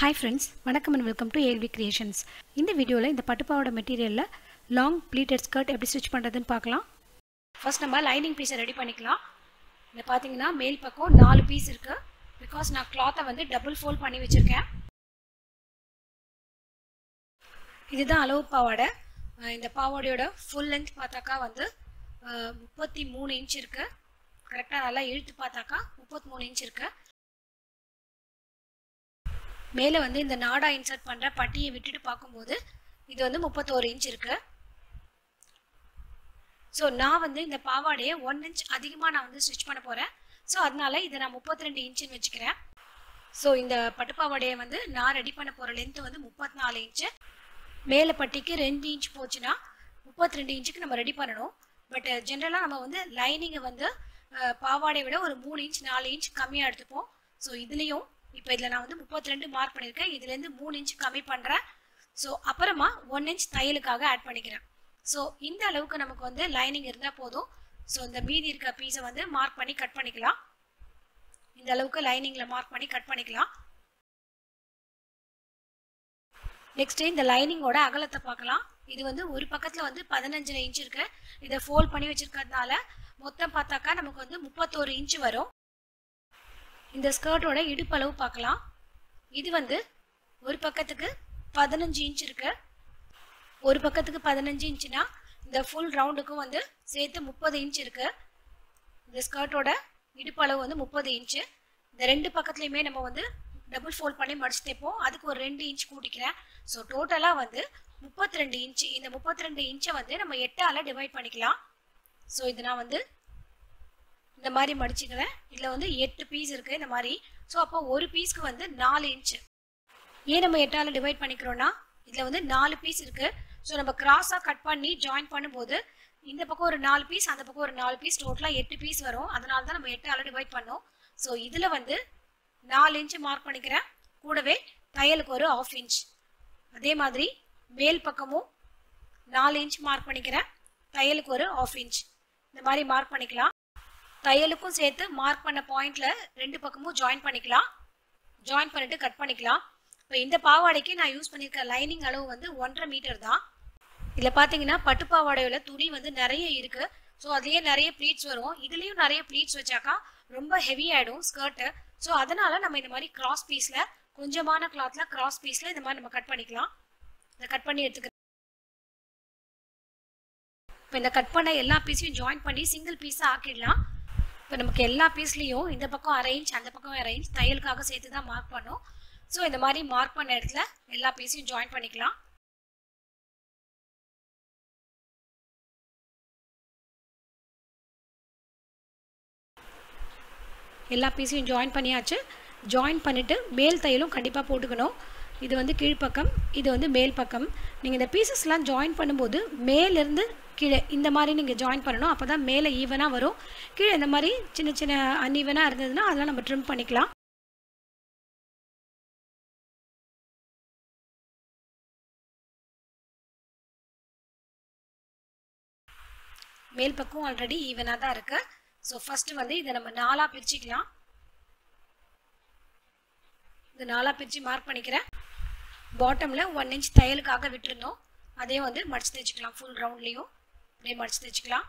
Hi friends, வணக்கம் and welcome to ALV Creations. இந்த வீடியோல இந்த பட்டுப்பாவோட மெட்டீரியல்ல லாங் pleated skirt எப்படி ஸ்டிட்ச் பண்றதுன்னு பார்க்கலாம். ஃபர்ஸ்ட் நம்ம லைனிங் பீஸை ரெடி பண்ணிக்கலாம். இங்க பாத்தீங்கன்னா மேல் பக்கம் 4 பீஸ் இருக்கு. because நான் cloth-ஐ வந்து டபுள் ஃபோல்ட் பண்ணி வச்சிருக்கேன். இதுதான் அளவு பாவாடை. இந்த பாவாடையோட full length பார்த்தாக்கா வந்து 33 இன்ச் இருக்கு. கரெக்ட்டா நல்லா இழுத்து பார்த்தாக்கா 33 இன்ச் இருக்கு. மேலே வந்து இந்த நாடா இன்சர்ட் பண்ற பட்டியை விட்டுட்டு பாக்கும்போது இது வந்து 31 இன்ச் இருக்கு. சோ நான் வந்து இந்த பாவாடையை 1 இன்ச் அதிகமா நான் வந்து ஸ்டிட்ச் பண்ண போறேன். சோ அதனால இத நான் 32 இன்ச்னு வெச்சுக்கிறேன். சோ இந்த பட்டு பாவாடையை வந்து நான் ரெடி பண்ண போற லெந்த் வந்து 34 இன்ச். மேலே பட்டிக்கு 2 இன்ச் போச்சுனா 32 இன்ச்சுக்கு நம்ம ரெடி பண்ணனும். பட் ஜெனரலா நம்ம வந்து லைனிங் வந்து பாவாடையை விட ஒரு 3 இன்ச் 4 இன்ச் கம்மியா எடுத்துப்போம். சோ இதுலயும் இப்போ இதல நான் வந்து 32 மார்க் பண்ணிருக்கேன். இதில இருந்து 3 இன்ச் கம்மி பண்றேன். சோ அப்புறமா 1 இன்ச் தையலுக்காக ஆட் பண்ணிக்கிறேன். சோ இந்த அளவுக்கு நமக்கு வந்து லைனிங் இருந்தா போதும். சோ இந்த மீதி இருக்க பீஸை வந்து மார்க் பண்ணி கட் பண்ணிக்கலாம். இந்த அளவுக்கு லைனிங்ல மார்க் பண்ணி கட் பண்ணிக்கலாம். நெக்ஸ்ட் இந்த லைனிங்கோட அகலத்தை பார்க்கலாம். இது வந்து ஒரு பக்கத்துல வந்து 15 இன்ச் இருக்கு. இத ஃபோல்ட் பண்ணி வச்சிருக்கிறதுனால மொத்தம் பார்த்தாக்கா நமக்கு வந்து 31 இன்ச் வரும். இந்த ஸ்கர்ட்டோட இடுப்பு அளவு பார்க்கலாம். இது வந்து ஒரு பக்கத்துக்கு 15 இன்ச் இருக்கு. ஒரு பக்கத்துக்கு 15 இன்ச்னா இந்த ஃபுல் ரவுண்டுக்கு வந்து சேர்த்து 30 இன்ச் இருக்கு. இந்த ஸ்கர்ட்டோட இடுப்பு அளவு வந்து 30 இன்ச். இந்த ரெண்டு பக்கத்துலயுமே நம்ம வந்து டபுள் ஃபோல்ட் பண்ணி மடிச்சு தைப்போம். அதுக்கு ஒரு 2 இன்ச் கூட்டிக்கிறேன். சோ டோட்டலா வந்து 32 இன்ச். இந்த 32 இன்ச்சை வந்து நம்ம 8ஆல டிவைட் பண்ணிக்கலாம். சோ இது நான் வந்து இந்த மாதிரி மடிச்சிக்கிறேன். இதுல வந்து 8 பீஸ் இருக்கு இந்த மாதிரி. சோ அப்போ ஒரு பீஸ்க்கு வந்து 4 இன்ச். ஏன் நம்ம 8ஆல டிவைட் பண்ணிக்கிறோம்னா இதுல வந்து 4 பீஸ் இருக்கு. சோ நம்ம கிராஸா கட் பண்ணி ஜாயின் பண்ணும்போது இந்த பக்கம் ஒரு 4 பீஸ் அந்த பக்கம் ஒரு 4 பீஸ் டோட்டலா 8 பீஸ் வரும். அதனால தான் நம்ம 8ஆல டிவைட் பண்ணோம். சோ இதுல வந்து 4 இன்ச் மார்க் பண்ணிக்கிறேன். கூடவே தையலுக்கு ஒரு 1/2 இன்ச். அதே மாதிரி மேல் பக்கமும் 4 இன்ச் மார்க் பண்ணிக்கிறேன். தையலுக்கு ஒரு 1/2 இன்ச். இந்த மாதிரி மார்க் பண்ணிக்கலாம். தையலுக்கும் சேர்த்து மார்க் பண்ண பாயிண்ட்ல ரெண்டு பக்கமும் ஜாயின் பண்ணிக்கலாம். ஜாயின் பண்ணிட்டு கட் பண்ணிக்கலாம். இப்போ இந்த பாவாடைக்கு நான் யூஸ் பண்ணிருக்க லைனிங் அளவு வந்து 1.5 மீட்டர் தான். இதுல பாத்தீங்கன்னா பட்டு பாவாடையோட துணி வந்து நிறைய இருக்கு. சோ அதுலயே நிறைய ப்ளீட்ஸ் வரும். இதுலயும் நிறைய ப்ளீட்ஸ் வச்சாக்கா ரொம்ப ஹெவி ஆயிடும் ஸ்கர்ட். சோ அதனால நம்ம இந்த மாதிரி கிராஸ் பீஸ்ல கொஞ்சமான கிளாத்ல கிராஸ் பீஸ்ல இந்த மாதிரி நம்ம கட் பண்ணிக்கலாம். இத கட் பண்ணி எடுத்துக்கிறேன். இப்போ இந்த கட் பண்ண எல்லா பீஸையும் ஜாயின் பண்ணி சிங்கிள் பீஸா ஆக்கிடலாம். இப்போ நமக்கு எல்லா பீஸ்லயும் இந்த பக்கம் 1/2 இன்ச் அந்த பக்கம் 1/2 இன்ச் தையலுக்காக சேர்த்து தான் மார்க் பண்ணோம். சோ இந்த மாதிரி மார்க் பண்ண இடத்துல எல்லா பீஸையும் ஜாயின் பண்ணிக்கலாம். எல்லா பீஸையும் ஜாயின் பண்ணியாச்சு. ஜாயின் பண்ணிட்டு மேல் தையலும் கண்டிப்பா போட்டுக்கணும். இது வந்து கீழ்ப்பக்கம், இது வந்து மேல் பக்கம். நீங்க இந்த பீசஸ்லாம் ஜாயின் பண்ணும்போது மேல இருந்து கீழே இந்த மாதிரி நீங்க ஜாயின் பண்ணனும். அப்பதான் மேலே ஈவனா வரும். கீழே இந்த மாதிரி சின்ன சின்ன அன்ஈவனா இருந்ததுன்னா அதெல்லாம் நம்ம ட்ரிம் பண்ணிக்கலாம். மேல் பக்கம் ஆல்ரெடி ஈவனா தான் இருக்கு. சோ ஃபர்ஸ்ட் வந்து இத நம்ம நாலா பிரிச்சுக்கலாம். இந்த நாலா பிரிச்சு மார்க் பண்ணிக்கிறேன். பாட்டம்ல 1 இன்ச் தையலுக்காக விட்டுறணும். அதே வந்து மடிச்சு தைச்சுக்கலாம். ஃபுல் ரவுண்ட்லயும் அப்படியே மடிச்சு தைச்சுக்கலாம்.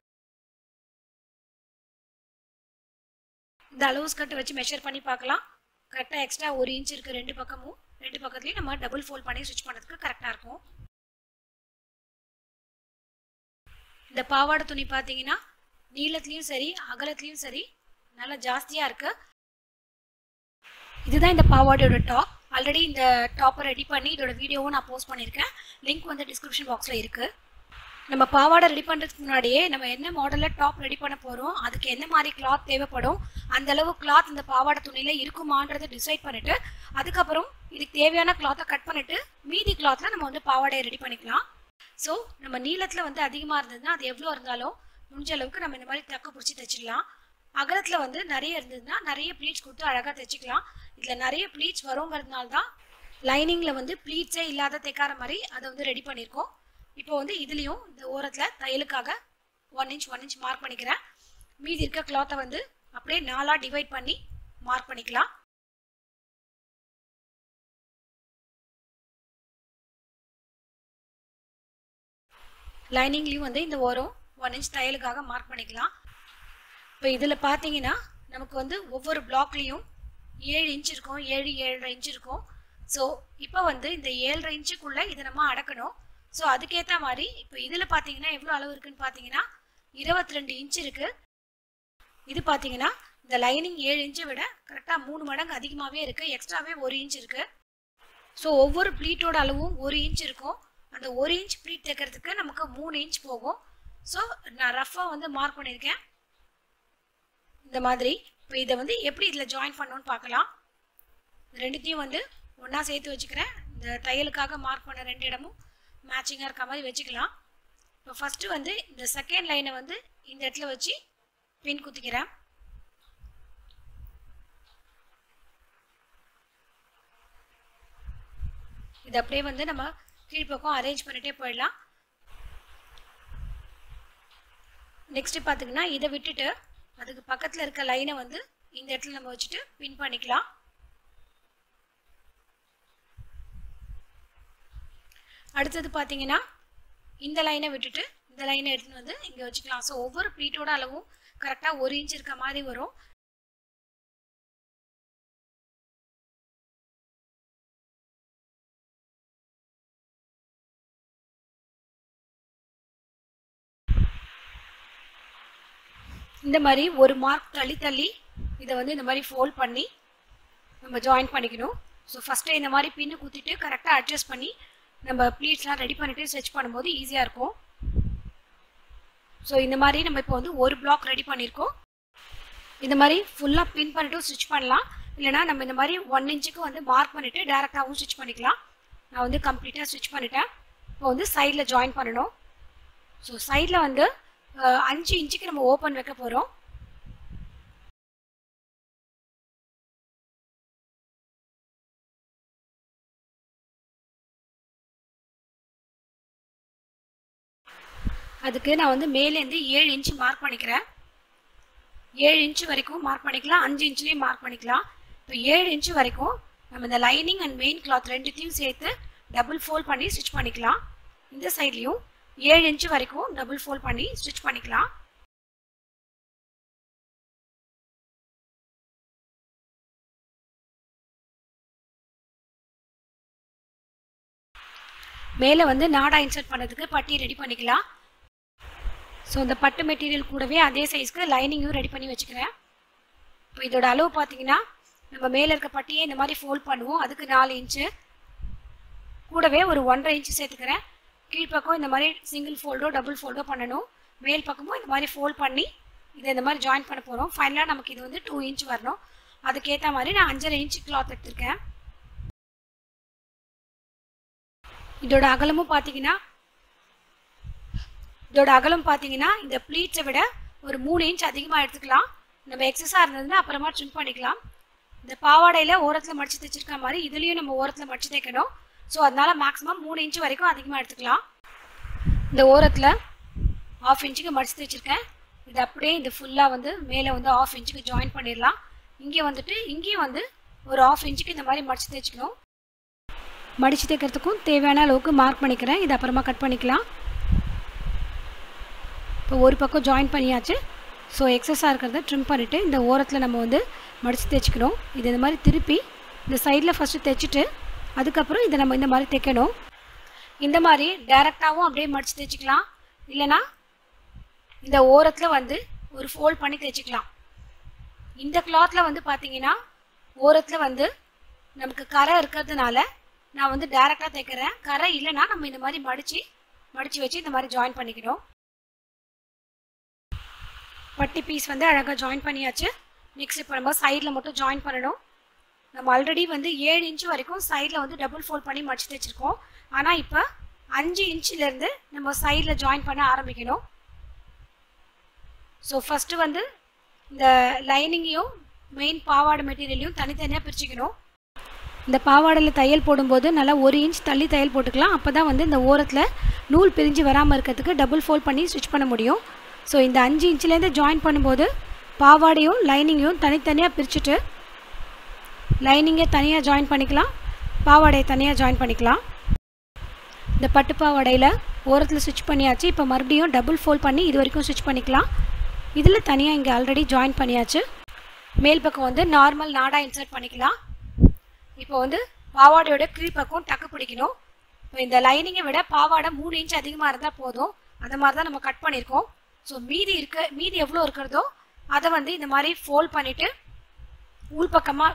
இந்த அளவு ஸ்கர்ட் வச்சு மெஷர் பண்ணி பார்க்கலாம். கரெக்ட்டா எக்ஸ்ட்ரா 1 இன்ச் இருக்கு ரெண்டு பக்கமும். ரெண்டு பக்கத்துலயும் நம்ம டபுள் ஃபோல்ட் பண்ணி ஸ்டிட்ச் பண்றதுக்கு கரெக்ட்டா இருக்கும். இந்த பாவாடை துணி பாத்தீங்கன்னா நீளத்திலயும் சரி அகலத்திலயும் சரி நல்லா ஜாஸ்தியா இருக்கு. இதுதான் இந்த பாவாடையோட டாப். ஆல்ரெடி இந்த டாப்பை ரெடி பண்ணி இதோட வீடியோவும் நான் போஸ்ட் பண்ணிருக்கேன். லிங்க் வந்து டிஸ்கிரிப்ஷன் பாக்ஸ்ல இருக்கு. நம்ம பாவாடை ரெடி பண்றதுக்கு முன்னாடியே நம்ம என்ன மாடல்ல டாப் ரெடி பண்ண போறோம், அதுக்கு என்ன மாதிரி கிளாத் தேவைப்படும், அந்த அளவு கிளாத் இந்த பாவாடை துணியில இருக்குமான்றதை டிசைட் பண்ணிட்டு அதுக்கப்புறம் இதுக்கு தேவையான கிளாத்தை கட் பண்ணிட்டு மீதி கிளாத்ல நம்ம வந்து பாவாடையை ரெடி பண்ணிக்கலாம். சோ நம்ம நீளத்துல வந்து அதிகமா இருந்ததுன்னா அது எவ்வளவு இருந்தாலும் முடிஞ்ச அளவுக்கு நம்ம இந்த மாதிரி தக்க பிடிச்சி தைச்சிடலாம். அகலத்துல வந்து நிறைய இருந்ததுன்னா நிறைய ப்ளீட்ஸ் கொடுத்து அழகா தைச்சிக்கலாம். இதுல நிறைய ப்ளீட்ஸ் வருங்கிறதுனால தான் லைனிங்ல வந்து ப்ளீட்ஸே இல்லாத தைக்கார மாதிரி அதை வந்து ரெடி பண்ணிருக்கோம். இப்போ வந்து இதுலயும் இந்த ஓரத்துல தையலுக்காக 1 இன்ச் மார்க் பண்ணிக்கிறேன். மீதி இருக்க கிளாத்தை வந்து அப்படியே நாலா டிவைட் பண்ணி மார்க் பண்ணிக்கலாம். லைனிங்லேயும் வந்து இந்த ஓரம் 1 இன்ச் தையலுக்காக மார்க் பண்ணிக்கலாம். இப்போ இதில் பார்த்தீங்கன்னா நமக்கு வந்து ஒவ்வொரு பிளாக்லேயும் 7 இன்ச் இருக்கும், 7-7.5 இன்ச் இருக்கும். ஸோ இப்போ வந்து இந்த 7.5 இன்ச்சுக்குள்ளே இதை நம்ம அடக்கணும். ஸோ அதுக்கேற்ற மாதிரி இப்போ இதில் பார்த்தீங்கன்னா எவ்வளோ அளவு இருக்குன்னு பார்த்தீங்கன்னா 22 இன்ச் இருக்குது. இது பார்த்தீங்கன்னா இந்த லைனிங் 7 இன்ச்சை விட கரெக்டாக 3 மடங்கு அதிகமாகவே இருக்குது, எக்ஸ்ட்ராவே 1 இன்ச் இருக்குது. ஸோ ஒவ்வொரு ப்ளீட்டோட அளவும் 1 இன்ச் இருக்கும். அந்த 1 இன்ச் ப்ளீட் தைக்கிறதுக்கு நமக்கு 3 இன்ச் போகும். ஸோ நான் ரஃபாக வந்து மார்க் பண்ணியிருக்கேன் இந்த மாதிரி. இப்போ இதை வந்து எப்படி இதில் ஜாயின் பண்ணணும்னு பார்க்கலாம். ரெண்டுத்தையும் வந்து ஒன்றா சேர்த்து வச்சுக்கிறேன். இந்த தையலுக்காக மார்க் பண்ண 2 இடமும் மேட்சிங்காக இருக்க மாதிரி வச்சுக்கலாம். இப்போ ஃபஸ்ட்டு வந்து இந்த செகண்ட் லைனை வந்து இந்த இடத்துல வச்சு பின் குத்திக்கிறேன். இது அப்படியே வந்து நம்ம கீழ்ப்பக்கம் அரேஞ்ச் பண்ணிட்டே போயிடலாம். நெக்ஸ்ட் பார்த்தீங்கன்னா இதை விட்டுட்டு அதுக்கு பக்கத்தில் இருக்க லைனை வந்து இந்த இடத்துல நம்ம வச்சுட்டு பின் பண்ணிக்கலாம். அடுத்தது பார்த்தீங்கன்னா இந்த லைனை விட்டுட்டு இந்த லைனை எடுத்துன்னு வந்து இங்கே வச்சுக்கலாம். ஸோ ஒவ்வொரு ப்ளீட்டோட அளவும் கரெக்டாக 1 இன்ச் இருக்க மாதிரி வரும். இந்த மாதிரி ஒரு மார்க் தள்ளி இதை வந்து இந்த மாதிரி ஃபோல்ட் பண்ணி நம்ம ஜாயின் பண்ணிக்கணும். ஸோ ஃபஸ்ட்டு இந்த மாதிரி பின்னு குத்திட்டு கரெக்டாக அட்ஜஸ்ட் பண்ணி நம்ம ப்ளீட்ஸ்லாம் ரெடி பண்ணிவிட்டு ஸ்டிச் பண்ணும்போது ஈஸியாக இருக்கும். ஸோ இந்த மாதிரி நம்ம இப்போ வந்து ஒரு பிளாக் ரெடி பண்ணியிருக்கோம். இந்த மாதிரி ஃபுல்லாக பின் பண்ணிவிட்டு ஸ்டிச் பண்ணலாம். இல்லைனா நம்ம இந்த மாதிரி 1 இன்ச்சுக்கு வந்து மார்க் பண்ணிவிட்டு டேரெக்டாகவும் ஸ்டிச் பண்ணிக்கலாம். நான் வந்து கம்ப்ளீட்டாக ஸ்டிச் பண்ணிட்டேன். இப்போ வந்து சைடில் ஜாயின் பண்ணணும். ஸோ சைடில் வந்து 5 இன்ச்சுக்கு நம்ம ஓப்பன் வைக்க போகிறோம். அதுக்கு நான் வந்து மேலேருந்து 7 இன்ச்சு மார்க் பண்ணிக்கிறேன். 7 இன்ச்சு வரைக்கும் மார்க் பண்ணிக்கலாம், 5 இன்ச்லேயும் மார்க் பண்ணிக்கலாம். இப்போ 7 இன்ச்சு வரைக்கும் நம்ம இந்த லைனிங் அண்ட் மெயின் கிளாத் ரெண்டுத்தையும் சேர்த்து டபுள் ஃபோல்ட் பண்ணி ஸ்டிச் பண்ணிக்கலாம். இந்த சைட்லேயும் 7 இன்ச்சு வரைக்கும் டபுள் ஃபோல்ட் பண்ணி ஸ்டிச் பண்ணிக்கலாம். மேலே வந்து நாடா இன்சர்ட் பண்ணுறதுக்கு பட்டி ரெடி பண்ணிக்கலாம். ஸோ இந்த பட்டு மெட்டீரியல் கூடவே அதே சைஸ்க்கு லைனிங்கும் ரெடி பண்ணி வச்சுக்கிறேன். இப்போ இதோட அளவு பார்த்தீங்கன்னா நம்ம மேலே இருக்க பட்டியை இந்த மாதிரி ஃபோல்ட் பண்ணுவோம். அதுக்கு 4 இன்ச்சு கூடவே ஒரு 1.5 இன்ச்சு சேர்த்துக்கிறேன். கீழ்ப்பக்கம் இந்த மாதிரி சிங்கிள் ஃபோல்டோ டபுள் ஃபோல்டோ பண்ணணும். மேல் பக்கமும் இந்த மாதிரி ஃபோல்ட் பண்ணி இதை இந்த மாதிரி ஜாயின் பண்ண போகிறோம். ஃபைனலாக நமக்கு இது வந்து 2 இன்ச் வரணும். அதுக்கேற்ற மாதிரி நான் 5.5 இன்ச்சு கிளாத் எடுத்திருக்கேன். இதோட அகலமும் பார்த்தீங்கன்னா இந்த ப்ளீட்ஸை விட ஒரு 3 இன்ச் அதிகமாக எடுத்துக்கலாம். நம்ம எக்ஸஸாக இருந்ததுன்னா அப்புறமா ட்ரிம் பண்ணிக்கலாம். இந்த பாவாடையில் ஓரத்தில் மடித்து தைச்சிருக்க மாதிரி இதுலேயும் நம்ம ஓரத்தில் மடித்து தைக்கணும். ஸோ அதனால் மேக்ஸிமம் 3 இன்ச்சு வரைக்கும் அதிகமாக எடுத்துக்கலாம். இந்த ஓரத்தில் 1/2 இன்ச்சுக்கு மடித்து தைச்சிருக்கேன். இது அப்படியே இந்த ஃபுல்லாக வந்து மேலே வந்து 1/2 இன்ச்சுக்கு ஜாயின் பண்ணிடலாம். இங்கேயும் வந்து ஒரு 1/2 இன்ச்சுக்கு இந்த மாதிரி மடித்து தைச்சிக்கணும். மடித்து தைக்கிறதுக்கும் தேவையான அளவுக்கு மார்க் பண்ணிக்கிறேன். இது அப்புறமா கட் பண்ணிக்கலாம். இப்போ ஒரு பக்கம் ஜாயின் பண்ணியாச்சு. ஸோ எக்ஸஸாக இருக்கிறத ட்ரிம் பண்ணிவிட்டு இந்த ஓரத்தில் நம்ம வந்து மடித்து தைச்சிக்கணும். இது இந்த மாதிரி திருப்பி இந்த சைடில் ஃபஸ்ட்டு தைச்சிட்டு அதுக்கப்புறம் இதை நம்ம இந்த மாதிரி தைக்கணும். இந்த மாதிரி டைரெக்டாகவும் அப்படியே மடித்து தைச்சிக்கலாம். இல்லைனா இந்த ஓரத்தில் வந்து ஒரு ஃபோல்ட் பண்ணி தைச்சிக்கலாம். இந்த கிளாத்தில் வந்து பார்த்தீங்கன்னா ஓரத்தில் வந்து நமக்கு கரை இருக்கிறதுனால நான் வந்து டைரெக்டாக தைக்கிறேன். கரை இல்லைனா நம்ம இந்த மாதிரி மடித்து வச்சு இந்த மாதிரி ஜாயின் பண்ணிக்கணும். பட்டி பீஸ் வந்து அழகாக ஜாயின் பண்ணியாச்சு. நெக்ஸ்ட் இப்போ நம்ம சைடில் மட்டும் ஜாயின் பண்ணணும். நம்ம ஆல்ரெடி வந்து 7 இன்ச்சு வரைக்கும் சைடில் வந்து டபுள் ஃபோல்ட் பண்ணி மடித்து தைச்சிருக்கோம். ஆனால் இப்போ 5 இன்ச்சிலேருந்து நம்ம சைடில் ஜாயின் பண்ண ஆரம்பிக்கணும். ஸோ ஃபஸ்ட்டு வந்து இந்த லைனிங்கையும் மெயின் பாவாடை மெட்டீரியலையும் தனித்தனியாக பிரிச்சுக்கணும். இந்த பாவாடையில் தையல் போடும்போது நல்லா 1 இன்ச் தள்ளி தையல் போட்டுக்கலாம். அப்போ தான் வந்து இந்த ஓரத்தில் நூல் பிரிஞ்சு வராமல் இருக்கிறதுக்கு டபுள் ஃபோல்ட் பண்ணி ஸ்டிச் பண்ண முடியும். ஸோ இந்த 5 இன்ச்சிலேருந்து ஜாயின் பண்ணும்போது பாவாடையும் லைனிங்கையும் தனித்தனியாக பிரிச்சுட்டு லைனிங்கை தனியாக ஜாயின் பண்ணிக்கலாம், பாவாடையை தனியாக ஜாயின் பண்ணிக்கலாம். இந்த பட்டு பாவாடையில் ஓரத்தில் ஸ்டிச் பண்ணியாச்சு. இப்போ மறுபடியும் டபுள் ஃபோல்ட் பண்ணி இது வரைக்கும் ஸ்டிச் பண்ணிக்கலாம். இதில் தனியாக இங்கே ஆல்ரெடி ஜாயின் பண்ணியாச்சு. மேல் பக்கம் வந்து நார்மல் நாடா இன்சர்ட் பண்ணிக்கலாம். இப்போ வந்து பாவாடையோட கீழ் பக்கம் டக்கு பிடிக்கணும். இப்போ இந்த லைனிங்கை விட பாவாடை 3 இன்ச் அதிகமாக இருந்தால் போதும். அந்த மாதிரி தான் நம்ம கட் பண்ணியிருக்கோம். ஸோ மீதி எவ்வளோ இருக்கிறதோ அதை வந்து இந்த மாதிரி ஃபோல்ட் பண்ணிவிட்டு உள்பக்கமாக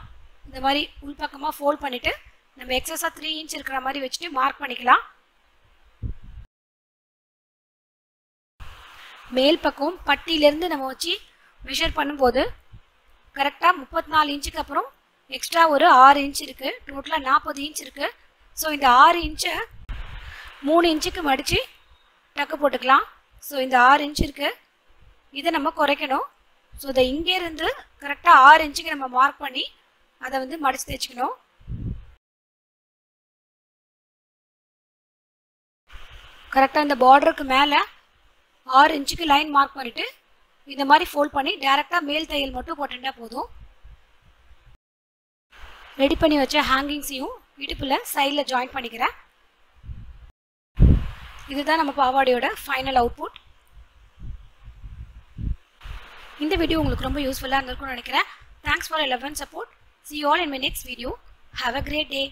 இந்த மாதிரி உள்பக்கமாக ஃபோல்ட் பண்ணிவிட்டு நம்ம எக்ஸஸாக 3 இன்ச் இருக்கிற மாதிரி வச்சுட்டு மார்க் பண்ணிக்கலாம். மேல் பக்கம் பட்டியிலேருந்து நம்ம வச்சு மெஷர் பண்ணும்போது கரெக்டாக 34 இன்ச்சுக்கு அப்புறம் எக்ஸ்ட்ரா ஒரு 6 இன்ச் இருக்குது. டோட்டலாக 40 இன்ச் இருக்குது. ஸோ இந்த 6 இன்ச்சை 3 இன்ச்சுக்கு மடித்து டக்கு போட்டுக்கலாம். ஸோ இந்த 6 இன்ச் இருக்குது, இதை நம்ம குறைக்கணும். ஸோ இதை இங்கேருந்து கரெக்டாக 6 இன்ச்சுக்கு நம்ம மார்க் பண்ணி அதை வந்து மடித்து தைச்சிக்கணும். கரெக்டாக இந்த பார்டருக்கு மேலே 6 இன்ச்சுக்கு லைன் மார்க் பண்ணிவிட்டு இந்த மாதிரி ஃபோல்ட் பண்ணி டேரெக்டாக மேல் தையல் மட்டும் போட்டுட்டா போதும். ரெடி பண்ணி வச்ச ஹேங்கிங்ஸையும் இடுப்பில் சைடில் ஜாயின் பண்ணிக்கிறேன். இதுதான் நம்ம பாவாடையோட ஃபைனல் அவுட்புட். இந்த வீடியோ உங்களுக்கு ரொம்ப யூஸ்ஃபுல்லாக இருந்திருக்கும்னு நினைக்கிறேன். Thanks for your love and support. See you all in my next video. Have a great day.